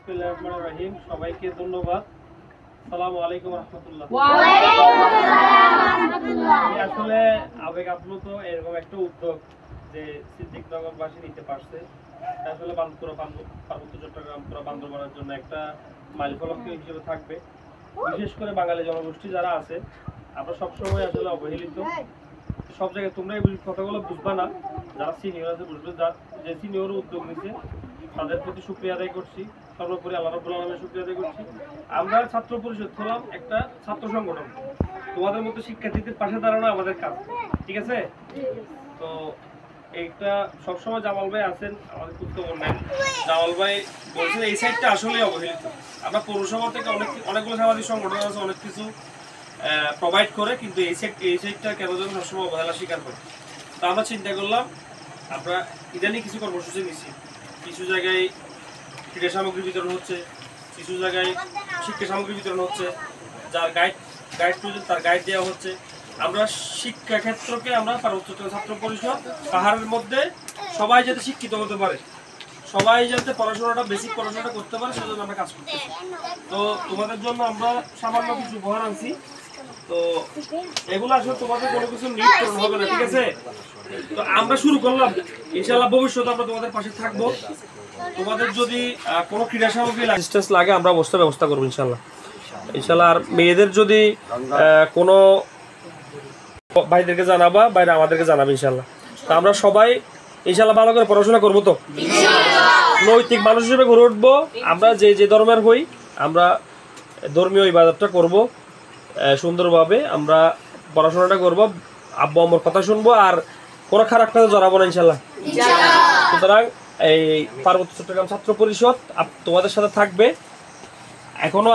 বিসমিল্লাহির রহমানির রহিম। সবাইকে ধন্যবাদ। আসসালামু আলাইকুম ওয়া রাহমাতুল্লাহ। ওয়া আলাইকুম আসসালাম ওয়া রাহমাতুল্লাহ। আসলে আবেগ আপ্লুত এরকম একটা উদ্যোগ যে সিদ্দিকনগরবাসী নিতে পারছে, আসলে পার্বত্য চট্টগ্রাম পুরো বান্দরবানের জন্য একটা মাইলফলক হিসেবে থাকবে। বিশেষ করে বাঙালি জনগোষ্ঠী যারা আছে, আমরা সবসময় আসলে অবহেলিত। সব জায়গায় তোমরা এই কথাগুলো বুঝবা না, যারা সিনিয়র আছে বুঝবে। যে সিনিয়র উদ্যোগ নিচ্ছে তাদের প্রতি শুকরিয়া আদায় করছি। সর্বোপরি আল্লাহ রাব্বুল আলামিনের শুকরিয়া আদায় করছি। আমরা ছাত্র পরিষদ হলাম একটা ছাত্র সংগঠন। তোমাদের মতো শিক্ষার্থীদের পাশে দাঁড়ানো আমাদের কাজ, ঠিক আছে? তো এইটা সবসময় জামাল ভাই আছেন, আমাদের গুরুত্বপূর্ণ জামাল ভাই বলছেন এই সাইডটা আসলেই অবহেলিত। আমরা পৌরসভা থেকে অনেকগুলো সামাজিক সংগঠন আছে, অনেক কিছু প্রোভাইড করে, কিন্তু এই সাইডটা কেন যেন সবসময় অবহেলা স্বীকার করে। তো আমরা চিন্তা করলাম, আমরা ইদানিং কিছু কর্মসূচি নিচ্ছি। কিছু জায়গায় ক্রীড়া সামগ্রী বিতরণ হচ্ছে, কিছু জায়গায় শিক্ষা সামগ্রী বিতরণ হচ্ছে, যার গাইড প্রয়োজন তার গাইড দেওয়া হচ্ছে। আমরা শিক্ষা ক্ষেত্রকে আমরা পার্বত্য ছাত্র পরিষদ পাহাড়ের মধ্যে সবাই যাতে শিক্ষিত হতে পারে, সবাই যাতে পড়াশোনাটা বেসিক পড়াশোনাটা করতে পারে, সেজন্য আমরা কাজ করতেছি। তো তোমাদের জন্য আমরা সামান্য কিছু উপহার আনছি। তো এগুলো আসলে তোমাদের কোনো কিছু নিড করতে হবে না, ঠিক আছে? তো আমরা শুরু করলাম, ইনশাআল্লাহ ভবিষ্যতে আমরা তোমাদের পাশে থাকবো। তোমাদের যদি কোনো ক্রীড়া সামগ্রী অ্যাসিস্ট্যান্স লাগে আমরা ব্যবস্থা করবো ইনশাআল্লাহ। আর মেয়েদের যদি কোনো ভাইদেরকে জানাবা, বাইরে আমাদেরকে জানাবে ইনশাআল্লাহ। তো আমরা সবাই ইনশাআল্লাহ ভালো করে পড়াশোনা করবো, তো নৈতিক মানুষ হিসেবে গড়ে উঠবো। আমরা যে ধর্মের হই, আমরা ধর্মীয় ইবাদতটা করবো সুন্দরভাবে। আমরা পড়াশোনাটা করবো, আব্বু আম্মুর কথা শুনবো, আর কোনো খারাপ কাজে জড়াবো না ইনশাআল্লাহ। সুতরাং এই পার্বত্য চট্টগ্রাম ছাত্র পরিষদ তোমাদের সাথে থাকবে। এখনো